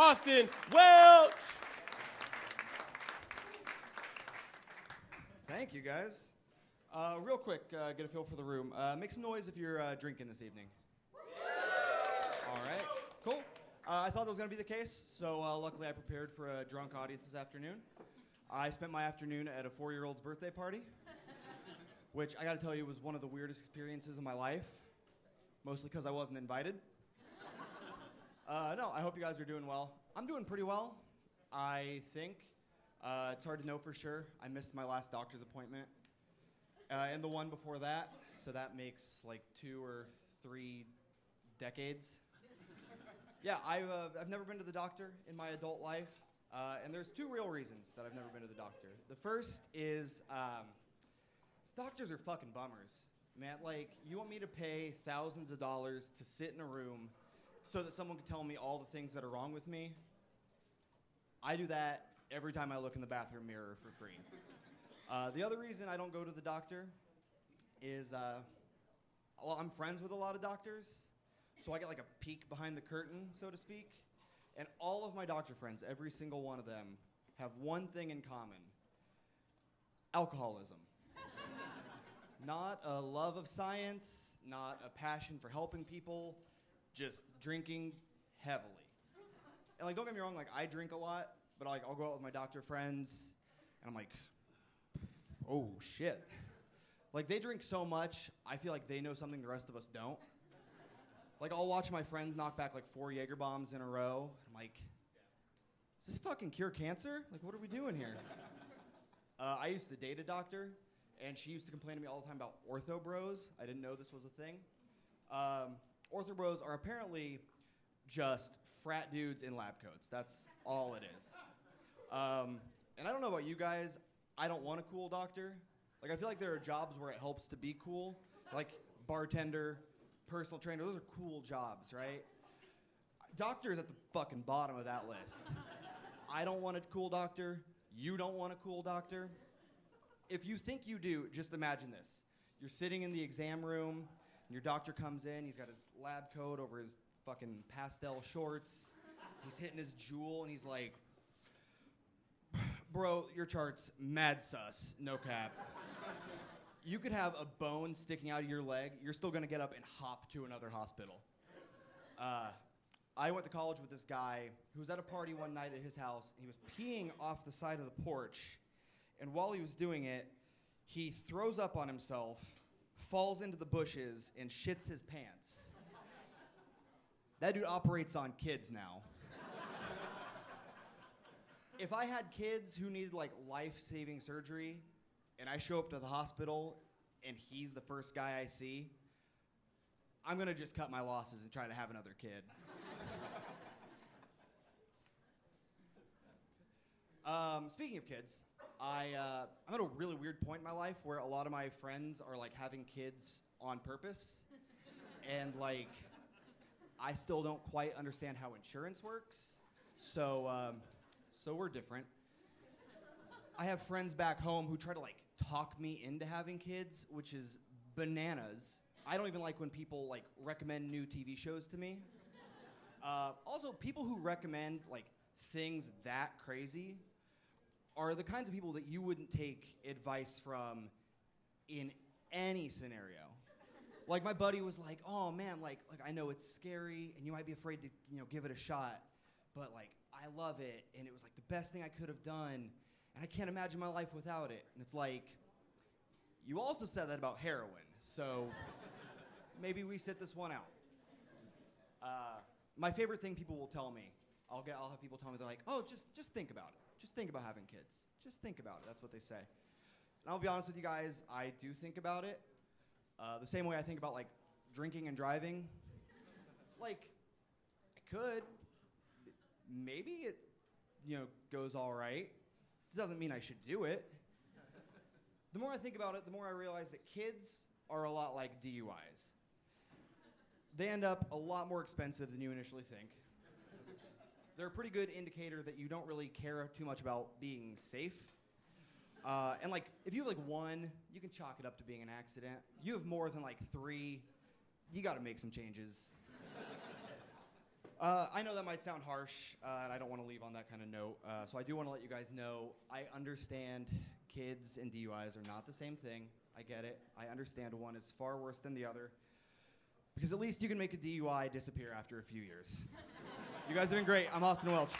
Austin, Welch. Thank you, guys. Real quick, get a feel for the room. Make some noise if you're drinking this evening. All right, cool. I thought that was going to be the case, so luckily I prepared for a drunk audience this afternoon. I spent my afternoon at a 4-year-old's birthday party, which I got to tell you was one of the weirdest experiences of my life, mostly because I wasn't invited. No, I hope you guys are doing well. I'm doing pretty well, I think. It's hard to know for sure. I missed my last doctor's appointment and the one before that, so that makes like 2 or 3 decades. Yeah, I've never been to the doctor in my adult life, and there's 2 real reasons that I've never been to the doctor. The first is doctors are fucking bummers, man. Like, you want me to pay thousands of dollars to sit in a room so that someone can tell me all the things that are wrong with me? I do that every time I look in the bathroom mirror for free. The other reason I don't go to the doctor is, well, I'm friends with a lot of doctors, so I get like a peek behind the curtain, so to speak. And all of my doctor friends, every single one of them, have one thing in common: alcoholism. Not a love of science, not a passion for helping people, just drinking heavily. And like, don't get me wrong, like I drink a lot, but like I'll go out with my doctor friends, and I'm like, oh shit. Like, they drink so much, I feel like they know something the rest of us don't. Like, I'll watch my friends knock back like 4 Jaeger bombs in a row. I'm like, does this fucking cure cancer? Like, what are we doing here? I used to date a doctor, and she used to complain to me all the time about ortho bros. I didn't know this was a thing. Ortho bros are apparently just frat dudes in lab coats. That's all it is. And I don't know about you guys, I don't want a cool doctor. Like, I feel like there are jobs where it helps to be cool. Like bartender, personal trainer, those are cool jobs, right? Doctor's at the fucking bottom of that list. I don't want a cool doctor. You don't want a cool doctor. If you think you do, just imagine this. You're sitting in the exam room, and your doctor comes in, he's got his lab coat over his fucking pastel shorts. He's hitting his jewel, and he's like, bro, your chart's mad sus, no cap. You could have a bone sticking out of your leg, you're still gonna get up and hop to another hospital. I went to college with this guy who was at a party one night at his house, and he was peeing off the side of the porch, and while he was doing it, he throws up on himself, falls into the bushes, and shits his pants. That dude operates on kids now. If I had kids who needed like life-saving surgery, and I show up to the hospital and he's the first guy I see, I'm gonna just cut my losses and try to have another kid. Speaking of kids, I'm at a really weird point in my life where a lot of my friends are like having kids on purpose, and like I still don't quite understand how insurance works, so we're different. I have friends back home who try to like talk me into having kids, which is bananas. I don't even like when people like recommend new TV shows to me. Also, people who recommend like things that crazy are the kinds of people that you wouldn't take advice from in any scenario. Like, my buddy was like, oh man, like I know it's scary and you might be afraid to, give it a shot, but like I love it and it was like the best thing I could have done and I can't imagine my life without it. And it's like, you also said that about heroin, so maybe we sit this one out. My favorite thing people will tell me, I'll have people tell me, they're like, oh, just think about it. Just think about having kids. Just think about it. That's what they say. And I'll be honest with you guys, I do think about it. The same way I think about like drinking and driving. Like, I could. Maybe it, goes all right. It doesn't mean I should do it. The more I think about it, the more I realize that kids are a lot like DUIs. They end up a lot more expensive than you initially think. They're a pretty good indicator that you don't really care too much about being safe. And like, if you have like one, you can chalk it up to being an accident. You have more than like 3, you gotta make some changes. I know that might sound harsh, and I don't want to leave on that kind of note. So I do want to let you guys know, I understand kids and DUIs are not the same thing. I get it. I understand one is far worse than the other. Because at least you can make a DUI disappear after a few years. You guys have been great. I'm Austin Welch.